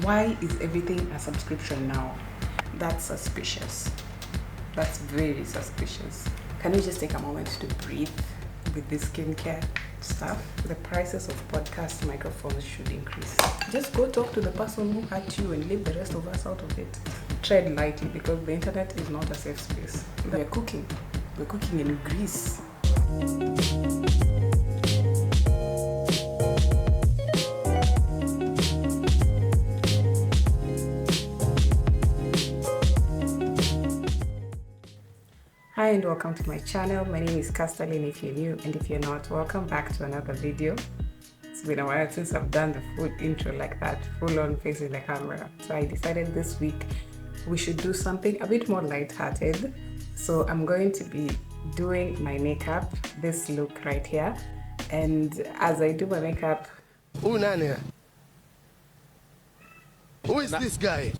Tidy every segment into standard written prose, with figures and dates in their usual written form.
Why is everything a subscription now? That's suspicious. That's very suspicious. Can we just take a moment to breathe with this skincare stuff? The prices of podcast microphones should increase. Just go talk to the person who hurt you and leave the rest of us out of it. Tread lightly because the internet is not a safe space. We're cooking. We're cooking in grease. Hi and welcome to my channel. My name is Castellin if you're new, and if you're not, welcome back to another video. It's been a while since I've done the full intro like that, full on facing the camera. So I decided this week we should do something a bit more light-hearted. So I'm going to be doing my makeup, this look right here. And as I do my makeup... Who Nania? Who is this guy?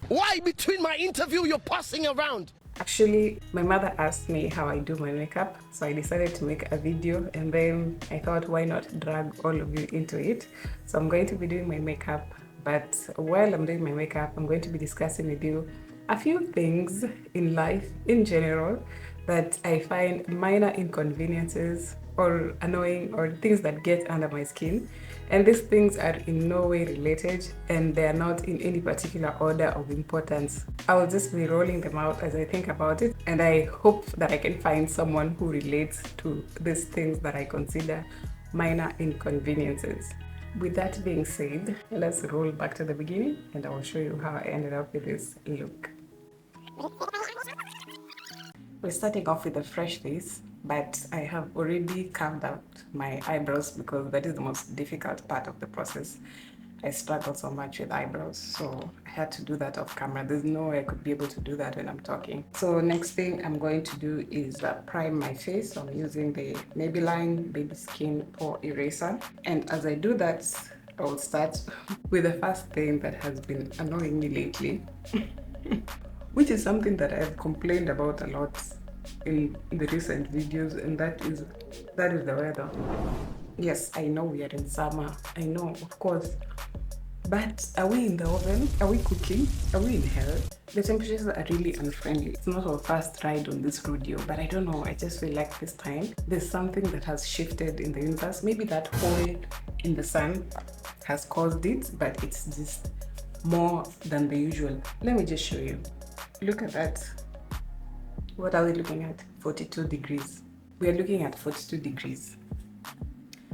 Why between my interview you're passing around? Actually, my mother asked me how I do my makeup, so I decided to make a video, and then I thought, why not drag all of you into it? So I'm going to be doing my makeup, but while I'm doing my makeup, I'm going to be discussing with you a few things in life in general that I find minor inconveniences or annoying or things that get under my skin. And these things are in no way related, and they are not in any particular order of importance. I will just be rolling them out as I think about it, and I hope that I can find someone who relates to these things that I consider minor inconveniences. With that being said, let's roll back to the beginning and I will show you how I ended up with this look. We're starting off with a fresh face, but I have already carved out my eyebrows because that is the most difficult part of the process. I struggle so much with eyebrows, so I had to do that off camera. There's no way I could be able to do that when I'm talking. So next thing I'm going to do is prime my face. So I'm using the Maybelline Baby Skin Pore Eraser. And as I do that, I will start with the first thing that has been annoying me lately, which is something that I've complained about a lot in the recent videos, and that is the weather. Yes, I know we are in summer, I know, of course, but are we in the oven? Are we cooking? Are we in hell? The temperatures are really unfriendly. It's not our first ride on this rodeo, but I don't know, I just feel like this time there's something that has shifted in the universe. Maybe that hole in the sun has caused it, but it's just more than the usual. Let me just show you. Look at that. What are we looking at? 42 degrees. We are looking at 42 degrees.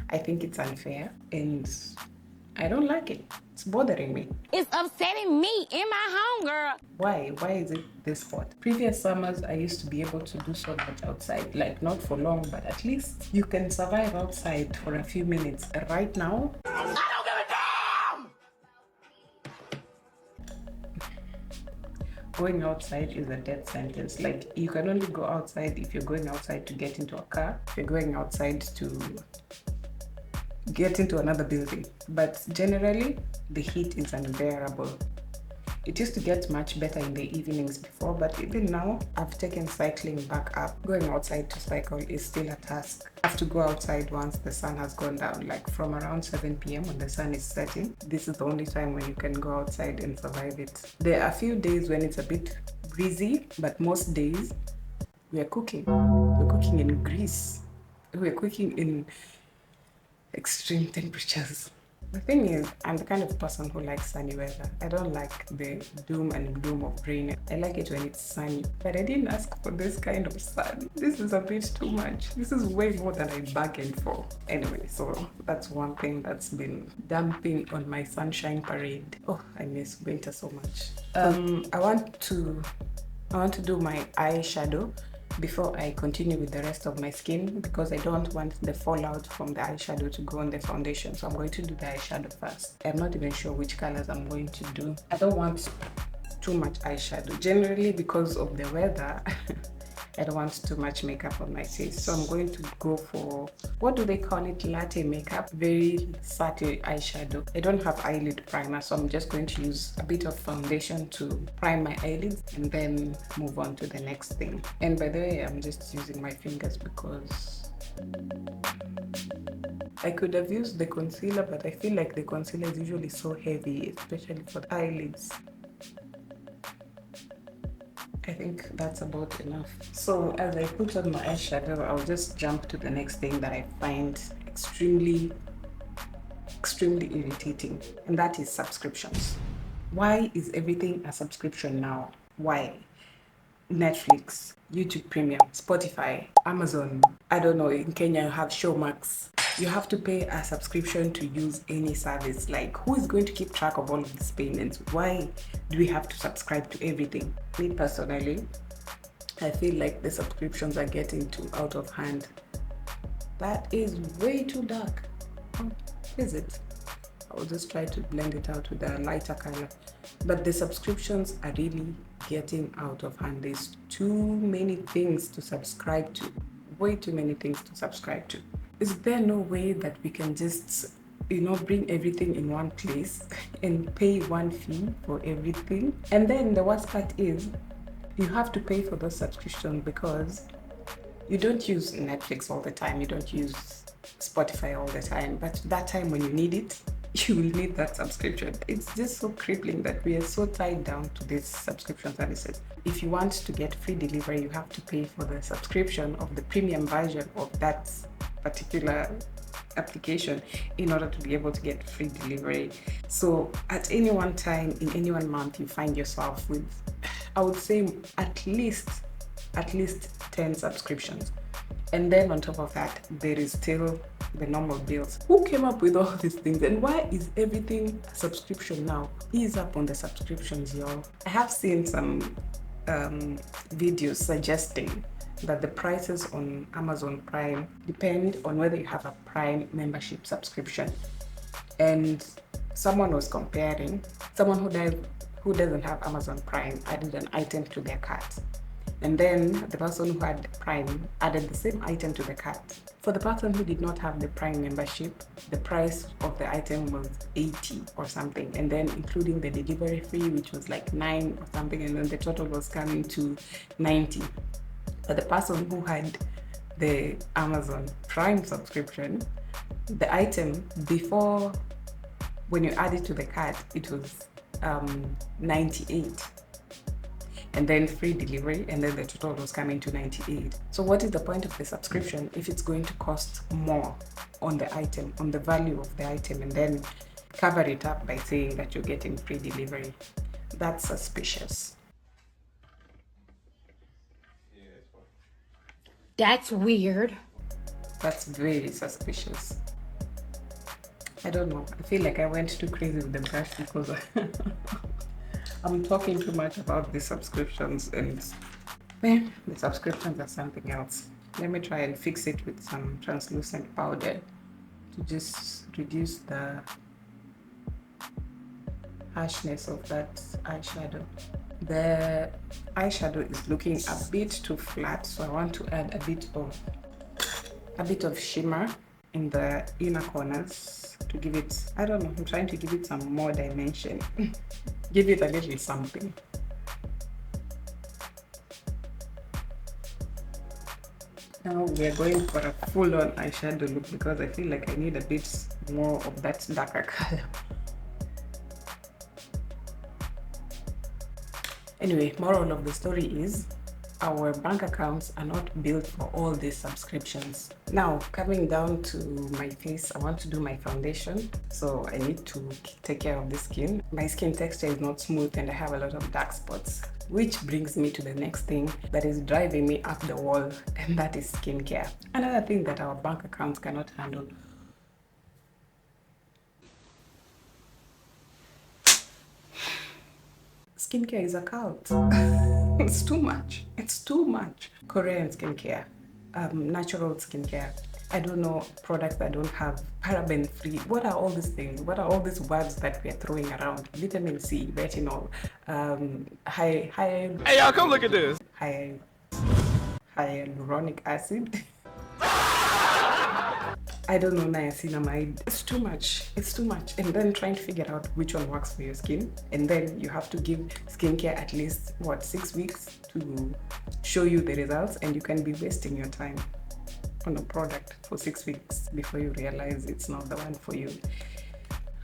I think it's unfair and I don't like it. It's bothering me. It's upsetting me in my home, girl. Why? Why is it this hot? Previous summers, I used to be able to do so much outside, like not for long, but at least you can survive outside for a few minutes. Right now, I don't give a damn! going outside is a death sentence. Like, you can only go outside if you're going outside to get into a car, if you're going outside to get into another building. But generally, the heat is unbearable. It used to get much better in the evenings before, but even now, I've taken cycling back up. Going outside to cycle is still a task. I have to go outside once the sun has gone down, like from around 7 p.m. when the sun is setting. This is the only time when you can go outside and survive it. There are a few days when it's a bit breezy, but most days we are cooking. We're cooking in grease. We're cooking in extreme temperatures. The thing is, I'm the kind of person who likes sunny weather. I don't like the doom and gloom of rain. I like it when it's sunny, but I didn't ask for this kind of sun. This is a bit too much. This is way more than I bargained for. Anyway, so that's one thing that's been damping on my sunshine parade. Oh, I miss winter so much. I want to do my eyeshadow before I continue with the rest of my skin, because I don't want the fallout from the eyeshadow to go on the foundation. So I'm going to do the eyeshadow first. I'm not even sure which colors I'm going to do. I don't want too much eyeshadow. Generally, because of the weather, I don't want too much makeup on my face, so I'm going to go for, what do they call it, latte makeup, very subtle eyeshadow. I don't have eyelid primer, so I'm just going to use a bit of foundation to prime my eyelids and then move on to the next thing. And by the way, I'm just using my fingers because I could have used the concealer, but I feel like the concealer is usually so heavy, especially for the eyelids. I think that's about enough. So as I put on my eyeshadow, I'll just jump to the next thing that I find extremely irritating, and that is subscriptions. Why is everything a subscription now? Why? Netflix, YouTube Premium, Spotify, Amazon. I don't know, in Kenya you have Showmax. You have to pay a subscription to use any service. Like, who is going to keep track of all of these payments? Why do we have to subscribe to everything? Me personally, I feel like the subscriptions are getting too out of hand. That is way too dark. Oh, is it? I'll just try to blend it out with a lighter color. But the subscriptions are really getting out of hand. There's too many things to subscribe to. Way too many things to subscribe to. Is there no way that we can just, bring everything in one place and pay one fee for everything? And then the worst part is you have to pay for those subscriptions because you don't use Netflix all the time. You don't use Spotify all the time. But that time when you need it, you will need that subscription. It's just so crippling that we are so tied down to these subscription services. If you want to get free delivery, you have to pay for the subscription of the premium version of that particular application in order to be able to get free delivery. So at any one time, in any one month, you find yourself with, I would say, at least 10 subscriptions. And then on top of that, there is still the normal bills. Who came up with all these things, and why is everything a subscription now? Ease up on the subscriptions, y'all. I have seen some videos suggesting that the prices on Amazon Prime depend on whether you have a Prime membership subscription. And someone was comparing, someone who doesn't have Amazon Prime added an item to their cart. And then the person who had Prime added the same item to the cart. For the person who did not have the Prime membership, the price of the item was 80 or something, and then including the delivery fee, which was like 9 or something, and then the total was coming to 90. But the person who had the Amazon Prime subscription, the item before, when you add it to the cart, it was 98. And then free delivery, and then the total was coming to 98. So what is the point of the subscription if it's going to cost more on the item, on the value of the item, and then cover it up by saying that you're getting free delivery? That's suspicious. That's weird. That's very suspicious. I don't know. I feel like I went too crazy with the brush because I'm talking too much about the subscriptions, and the subscriptions are something else. Let me try and fix it with some translucent powder to just reduce the harshness of that eyeshadow. The eyeshadow is looking a bit too flat, so I want to add a bit of shimmer in the inner corners to give it, I don't know, I'm trying to give it some more dimension. Give it a little something. Now we are going for a full-on eyeshadow look because I feel like I need a bit more of that darker color. Anyway, moral of the story is our bank accounts are not built for all these subscriptions. Now, coming down to my face, I want to do my foundation, so I need to take care of the skin. My skin texture is not smooth and I have a lot of dark spots, which brings me to the next thing that is driving me up the wall, and that is skincare. Another thing that our bank accounts cannot handle. Skincare is a cult. It's too much. It's too much. Korean skincare, natural skincare. I don't know, products that don't have paraben free. What are all these things? What are all these words that we are throwing around? Vitamin C, retinol, Hey y'all, come look at this. hyaluronic acid. I don't know, niacinamide. It's too much. It's too much. And then trying to figure out which one works for your skin. And then you have to give skincare at least, 6 weeks to show you the results. And you can be wasting your time on a product for 6 weeks before you realize it's not the one for you.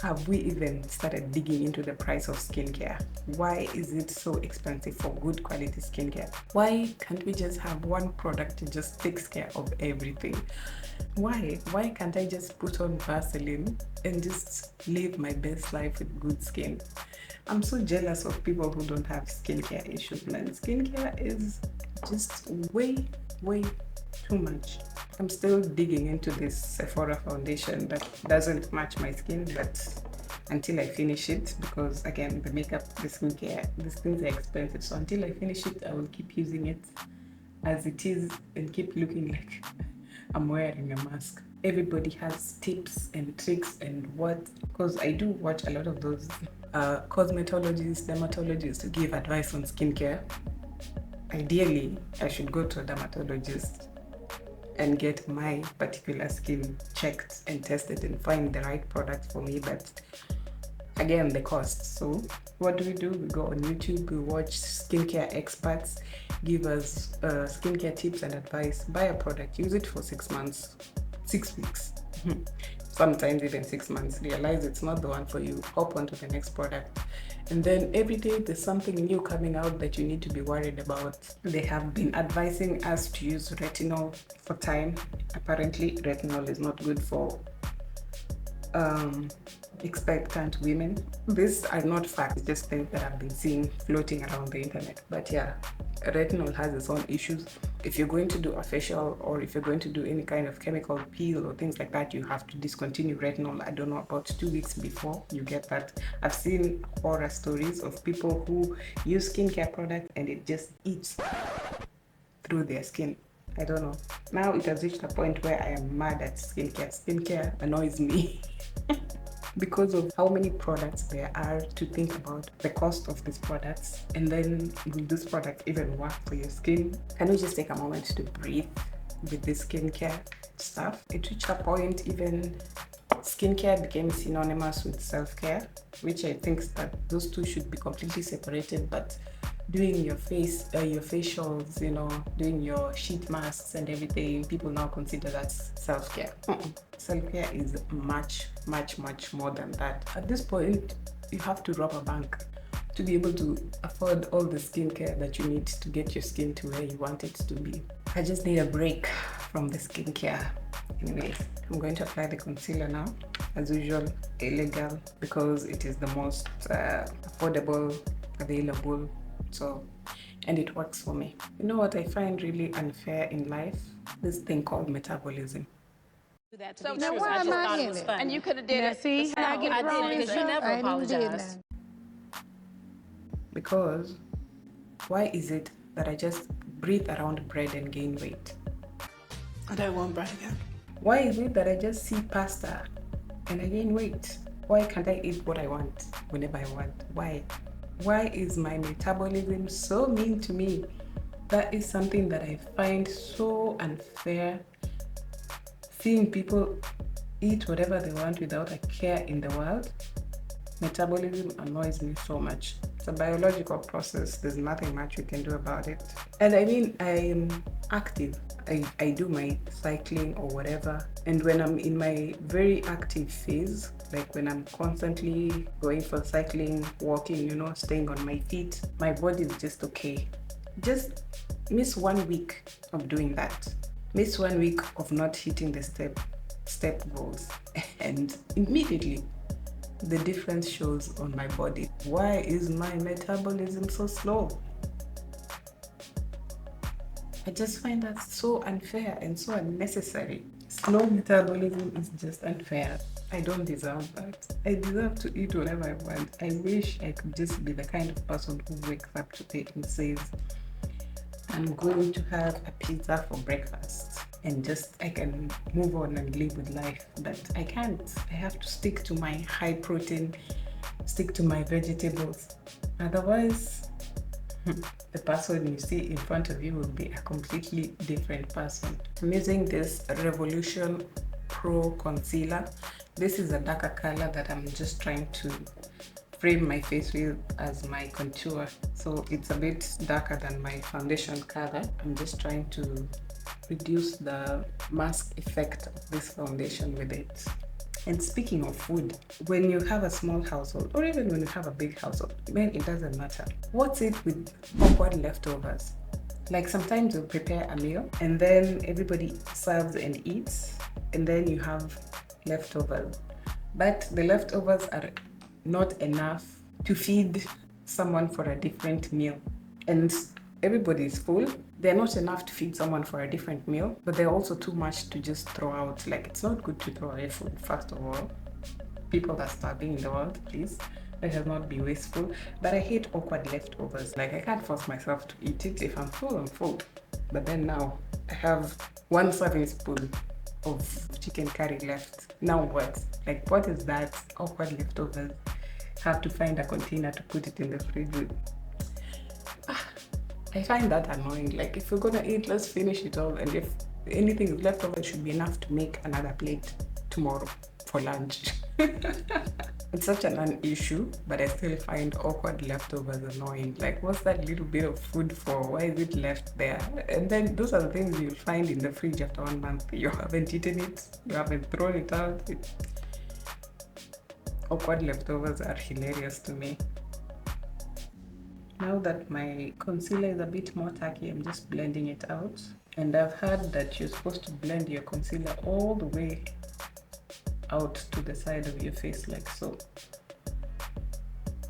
Have we even started digging into the price of skincare? Why is it so expensive for good quality skincare? Why can't we just have one product that just takes care of everything? Why can't I just put on Vaseline and just live my best life with good skin? I'm so jealous of people who don't have skincare issues, man. Skincare is just way too much. I'm still digging into this Sephora foundation that doesn't match my skin, but until I finish it, because again, the makeup, the skincare, these things are expensive. So until I finish it, I will keep using it as it is and keep looking like I'm wearing a mask. Everybody has tips and tricks and what, because I do watch a lot of those cosmetologists, dermatologists to give advice on skincare. Ideally, I should go to a dermatologist and get my particular skin checked and tested and find the right product for me. But again, the cost. So what do? We go on YouTube, we watch skincare experts give us skincare tips and advice. Buy a product, use it for 6 months, 6 weeks, sometimes even 6 months. Realize it's not the one for you, hop onto the next product. And then every day there's something new coming out that you need to be worried about. They have been advising us to use retinol for time. Apparently retinol is not good for expectant women. These are not facts, just things that I've been seeing floating around the internet. But yeah, retinol has its own issues. If you're going to do a facial or if you're going to do any kind of chemical peel or things like that, you have to discontinue retinol, I don't know, about 2 weeks before you get that. I've seen horror stories of people who use skincare products and it just eats through their skin. I don't know. Now it has reached a point where I am mad at skincare. Skincare annoys me. Because of how many products there are to think about, the cost of these products, and then will this product even work for your skin? Can we just take a moment to breathe with this skincare stuff? It reached a point even skincare became synonymous with self-care, which I think that those two should be completely separated. But doing your face, your facials, doing your sheet masks and everything, people now consider that self-care. Self-care is much more than that. At this point, you have to rob a bank to be able to afford all the skincare that you need to get your skin to where you want it to be. I just need a break from the skincare. Anyway, I'm going to apply the concealer now, as usual, illegal, because it is the most affordable, available. So, and it works for me. You know what I find really unfair in life? This thing called metabolism. So now why am I in it? And you could have did Now it. see how I get thrown in because you stuff? never I ain't even did apologized. nothing. Because why is it that I just breathe around bread and gain weight? I don't want bread again. Why is it that I just see pasta and I gain weight? Why can't I eat what I want whenever I want? Why? Why is my metabolism so mean to me? That is something that I find so unfair. Seeing people eat whatever they want without a care in the world. Metabolism annoys me so much. It's a biological process. There's nothing much you can do about it. And I mean, I'm active. I do my cycling or whatever. And when I'm in my very active phase, like when I'm constantly going for cycling, walking, staying on my feet, my body is just okay. Just miss 1 week of doing that. Miss 1 week of not hitting the step goals. And immediately, the difference shows on my body. Why is my metabolism so slow? I just find that so unfair and so unnecessary. Slow metabolism is just unfair. I don't deserve that. I deserve to eat whatever I want. I wish I could just be the kind of person who wakes up today and says, I'm going to have a pizza for breakfast and just I can move on and live with life. But I can't. I have to stick to my high protein, stick to my vegetables. Otherwise, the person you see in front of you will be a completely different person. I'm using this Revolution Pro Concealer. This is a darker color that I'm just trying to frame my face with as my contour. So it's a bit darker than my foundation color. I'm just trying to reduce the mask effect of this foundation with it. And speaking of food, when you have a small household, or even when you have a big household, man, it doesn't matter. What's it with awkward leftovers? Like sometimes you prepare a meal and then everybody serves and eats, and then you have leftovers. But the leftovers are not enough to feed someone for a different meal. And everybody is full. They're not enough to feed someone for a different meal, but they're also too much to just throw out. Like, it's not good to throw away food, first of all. People are starving in the world, please. Let us not be wasteful. But I hate awkward leftovers. Like, I can't force myself to eat it. If I'm full, I'm full. But then now, I have 1 serving spoon of chicken curry left. Now what? Like, what is that? Awkward leftovers. Have to find a container to put it in the fridge with. I find that annoying. Like, if we're gonna eat, let's finish it all. And if anything is left over, it should be enough to make another plate tomorrow for lunch. It's such a non-issue, but I still find awkward leftovers annoying. Like, what's that little bit of food for? Why is it left there? And then those are the things you'll find in the fridge after 1 month. You haven't eaten it, you haven't thrown it out. Awkward leftovers are hilarious to me. Now that my concealer is a bit more tacky, I'm just blending it out. And I've heard that you're supposed to blend your concealer all the way out to the side of your face, like so.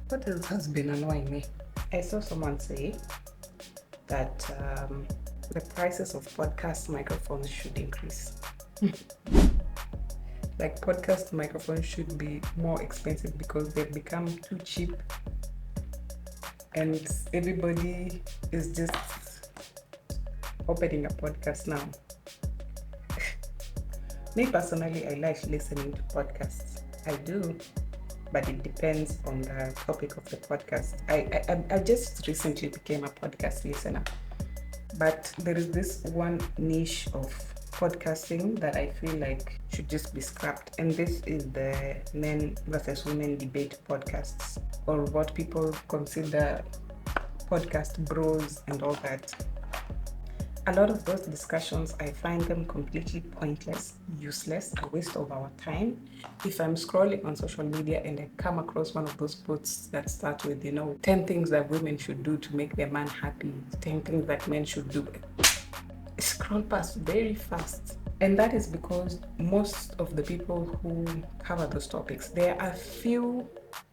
What else has been annoying me? I saw someone say that the prices of podcast microphones should increase. Like, podcast microphones should be more expensive because they've become too cheap. And everybody is just opening a podcast now. Me personally, I like listening to podcasts. I do, but it depends on the topic of the podcast. I just recently became a podcast listener, but there is this one niche of podcasting that I feel like should just be scrapped, and this is the men versus women debate podcasts, or what people consider podcast bros and all that. A lot of those discussions, I find them completely pointless, useless, a waste of our time. If I'm scrolling on social media and I come across one of those posts that start with, 10 things that women should do to make their man happy, 10 things that men should do, scroll past very fast. And that is because most of the people who cover those topics, there are few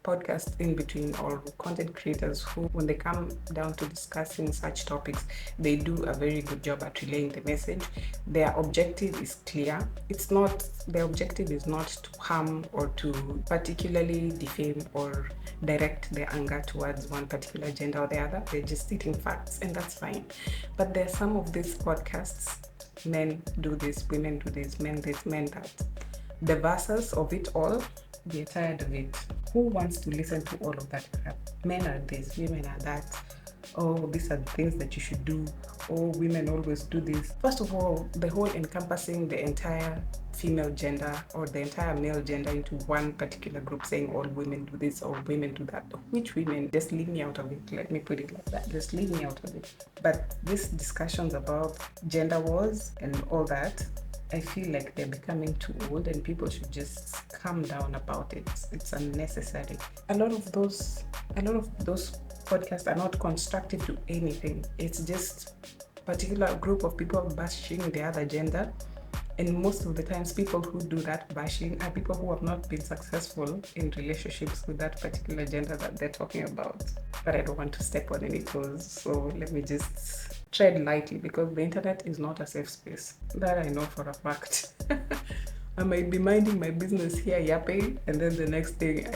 podcasts in between, or content creators who, when they come down to discussing such topics, they do a very good job at relaying the message. Their objective is clear. Their objective is not to harm or to particularly defame or direct their anger towards one particular gender or the other. They're just stating facts, and that's fine. But there are some of these podcasts, men do this, women do this, men this, men that. The verses of it all, we're tired of it. Who wants to listen to all of that crap? Men are this, women are that. Oh, these are the things that you should do. Oh, women always do this. First of all, the whole encompassing the entire female gender or the entire male gender into one particular group, saying all women do this, all women do that. Which women? Just leave me out of it. Let me put it like that. Just leave me out of it. But these discussions about gender wars and all that, I feel like they're becoming too old, and people should just calm down about it. It's unnecessary. A lot of those podcasts are not constructive to anything. It's just a particular group of people bashing the other gender. And most of the times, people who do that bashing are people who have not been successful in relationships with that particular gender that they're talking about. But I don't want to step on any toes, so let me just tread lightly, because the internet is not a safe space. That I know for a fact. I might be minding my business here, yapping, and then the next thing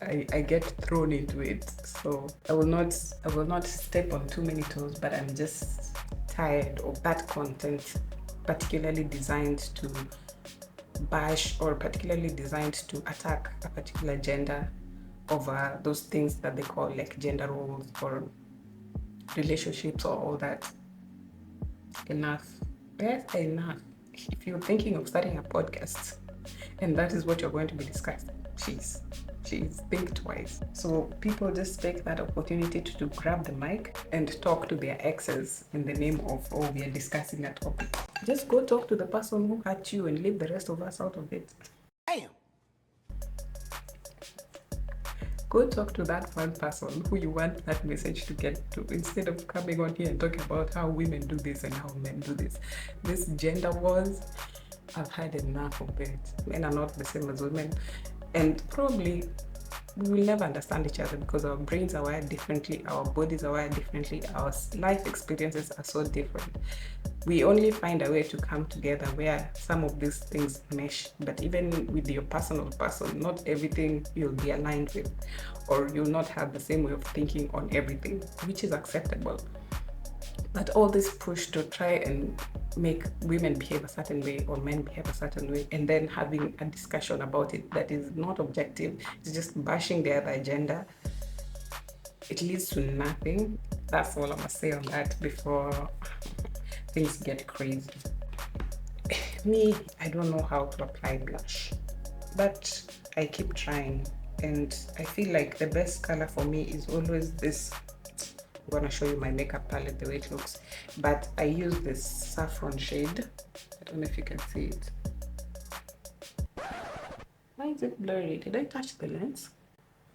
I get thrown into it. So I will not step on too many toes, but I'm just tired of that content, particularly designed to bash or particularly designed to attack a particular gender over those things that they call like gender roles or relationships or all that. Enough. Yes, enough. If you're thinking of starting a podcast and that is what you're going to be discussing, please think twice. So people just take that opportunity to grab the mic and talk to their exes in the name of, oh, we are discussing a topic. Just go talk to the person who hurt you and leave the rest of us out of it. Damn. Go talk to that one person who you want that message to get to, instead of coming on here and talking about how women do this and how men do this. This gender wars, I've had enough of it. Men are not the same as women, and probably we will never understand each other because our brains are wired differently, our bodies are wired differently, our life experiences are so different. We only find a way to come together where some of these things mesh, but even with your personal person, not everything you'll be aligned with, or you'll not have the same way of thinking on everything, which is acceptable. But all this push to try and make women behave a certain way or men behave a certain way, and then having a discussion about it that is not objective, it's just bashing the other agenda, it leads to nothing. That's all I'm gonna say on that before things get crazy. Me, I don't know how to apply blush, but I keep trying, and I feel like the best color for me is always this. I'm gonna show you my makeup palette, the way it looks, but I use this saffron shade. I don't know if you can see it. Why is it blurry? Did I touch the lens?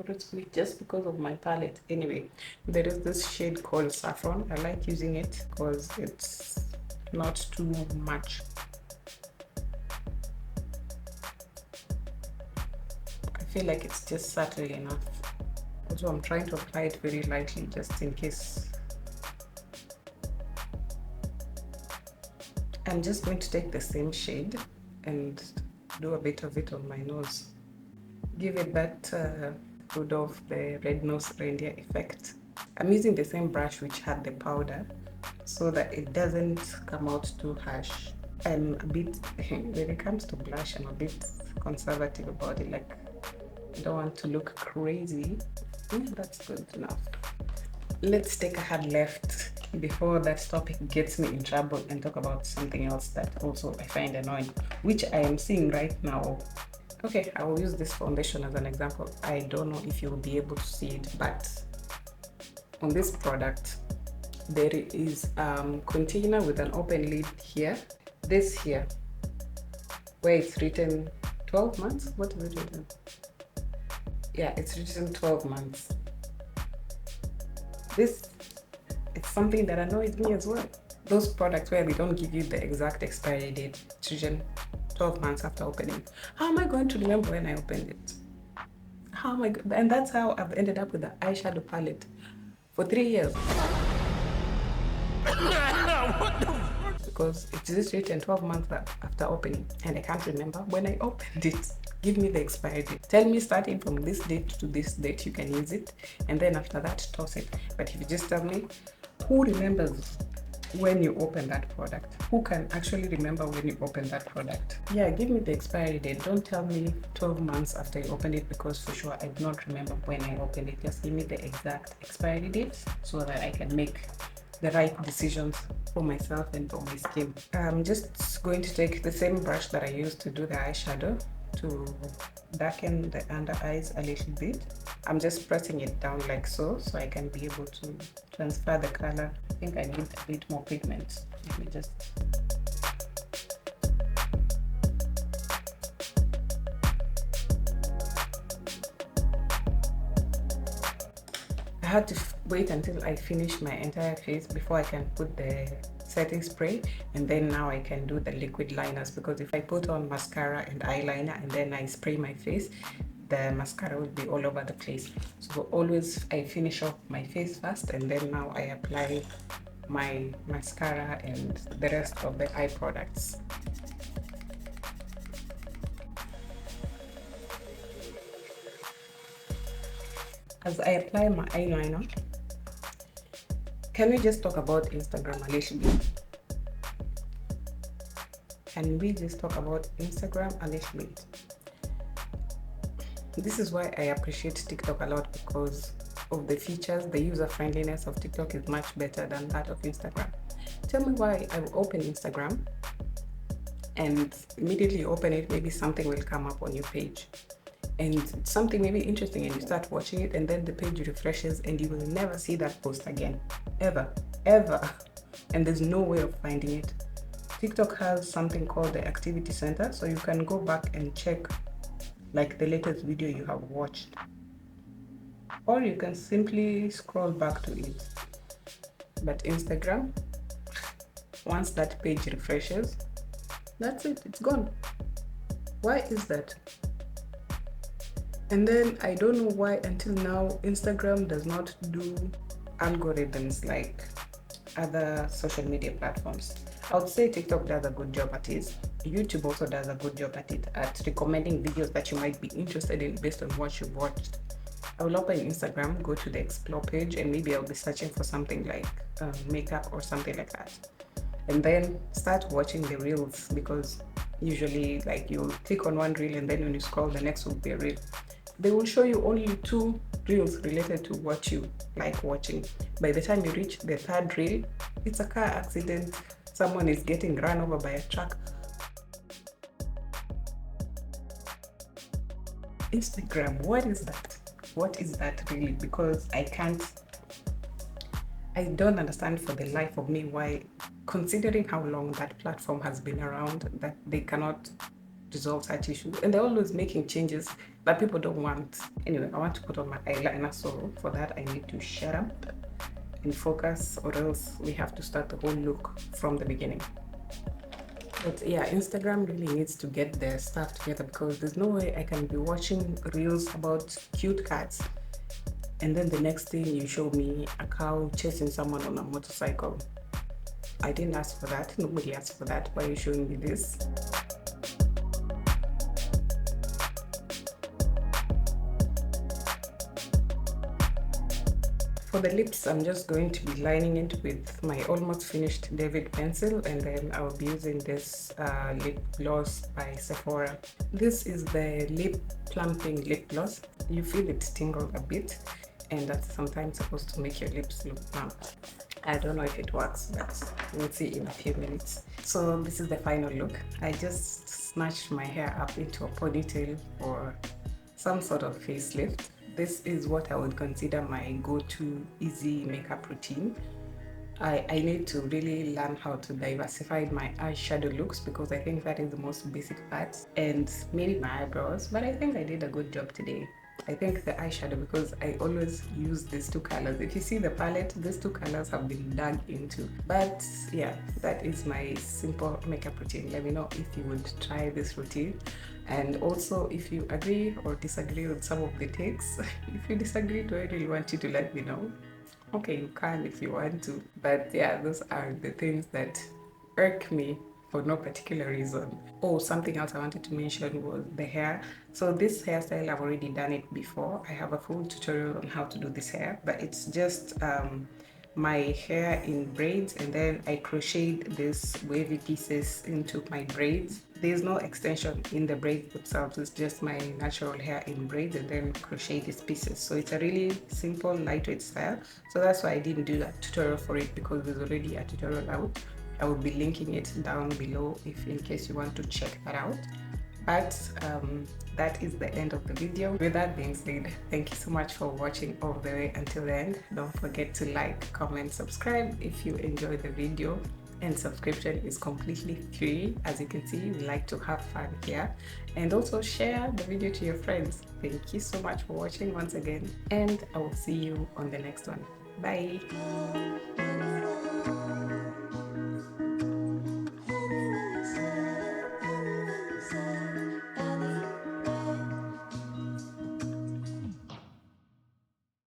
Or it's just because of my palette? Anyway, there is this shade called saffron. I like using it because it's not too much. I feel like it's just subtle enough. So I'm trying to apply it very lightly just in case. I'm just going to take the same shade and do a bit of it on my nose. Give it that Rudolph the red-nosed reindeer effect. I'm using the same brush which had the powder so that it doesn't come out too harsh. I'm a bit, when it comes to blush, I'm a bit conservative about it. Like, I don't want to look crazy. That's good enough. Let's take a hard left before that topic gets me in trouble and talk about something else that also I find annoying, which I am seeing right now. Okay, I will use this foundation as an example. I don't know if you'll be able to see it, but on this product, there is a container with an open lid here. This here, where it's written 12 months. What is it written? Yeah, it's written 12 months. This, it's something that annoys me as well. Those products where they don't give you the exact expiry date, it's written 12 months after opening. How am I going to remember when I opened it? How am I? And that's how I've ended up with the eyeshadow palette for 3 years. Because it's just written 12 months after opening, and I can't remember when I opened it. Give me the expiry date. Tell me starting from this date to this date you can use it, and then after that toss it. But if you just tell me, who remembers when you open that product? Who can actually remember when you open that product? Yeah, give me the expiry date. Don't tell me 12 months after you open it, because for sure I do not remember when I opened it. Just give me the exact expiry date so that I can make the right decisions for myself and for my skin. I'm just going to take the same brush that I used to do the eyeshadow to darken the under eyes a little bit. I'm just pressing it down like so I can be able to transfer the color. I think I need a bit more pigment. Let me just... I had to wait until I finish my entire face before I can put the setting spray, and then now I can do the liquid liners, because if I put on mascara and eyeliner and then I spray my face, the mascara will be all over the place. So always I finish off my face first, and then now I apply my mascara and the rest of the eye products. As I apply my eyeliner, can we just talk about Instagram a little bit? Can we just talk about Instagram a little bit? This is why I appreciate TikTok a lot, because of the features, the user friendliness of TikTok is much better than that of Instagram. Tell me why I will open Instagram and immediately open it, maybe something will come up on your page and it's something maybe interesting, and you start watching it and then the page refreshes and you will never see that post again, ever, and there's no way of finding it. TikTok has something called the activity center, so you can go back and check like the latest video you have watched, or you can simply scroll back to it. But Instagram, once that page refreshes, that's it, it's gone. Why is that? And then I don't know why until now Instagram does not do algorithms like other social media platforms. I would say TikTok does a good job at it. YouTube also does a good job at it, at recommending videos that you might be interested in based on what you've watched. I will open Instagram, go to the explore page, and maybe I'll be searching for something like makeup or something like that. And then start watching the reels, because usually like you click on one reel and then when you scroll, the next will be a reel. They will show you only 2 reels related to what you like watching. By the time you reach the 3rd reel, it's a car accident, someone is getting run over by a truck. Instagram, what is that? What is that really? Because I don't understand for the life of me why, considering how long that platform has been around, that they cannot resolve such issues, and they're always making changes that people don't want. Anyway, I want to put on my eyeliner, so for that I need to shut up and focus, or else we have to start the whole look from the beginning. But yeah, Instagram really needs to get their stuff together, because there's no way I can be watching reels about cute cats and then the next thing you show me a cow chasing someone on a motorcycle. I didn't ask for that, nobody asked for that. Why are you showing me this? For the lips, I'm just going to be lining it with my almost finished David pencil, and then I'll be using this lip gloss by Sephora. This is the lip plumping lip gloss. You feel it tingle a bit, and that's sometimes supposed to make your lips look plump. I don't know if it works, but we'll see in a few minutes. So this is the final look. I just snatched my hair up into a ponytail for some sort of facelift. This is what I would consider my go-to easy makeup routine. I need to really learn how to diversify my eyeshadow looks, because I think that is the most basic part, and maybe my eyebrows, but I think I did a good job today. I think the eyeshadow, because I always use these 2 colors. If you see the palette, these 2 colors have been dug into. But yeah, that is my simple makeup routine. Let me know if you would try this routine, and also if you agree or disagree with some of the takes. If you disagree, do I really want you to let me know? Okay, you can if you want to, but yeah, those are the things that irk me for no particular reason. Oh, something else I wanted to mention was the hair. So this hairstyle, I've already done it before. I have a full tutorial on how to do this hair, but it's just my hair in braids, and then I crocheted these wavy pieces into my braids. There's no extension in the braids themselves, it's just my natural hair in braids, and then crochet these pieces. So it's a really simple, lightweight style. So that's why I didn't do that tutorial for it, because there's already a tutorial out. I will be linking it down below if in case you want to check that out. But that is the end of the video. With that being said, thank you so much for watching all the way until the end. Don't forget to like, comment, subscribe if you enjoyed the video, and subscription is completely free. As you can see, we like to have fun here, and also share the video to your friends. Thank you so much for watching once again, and I will see you on the next one. Bye.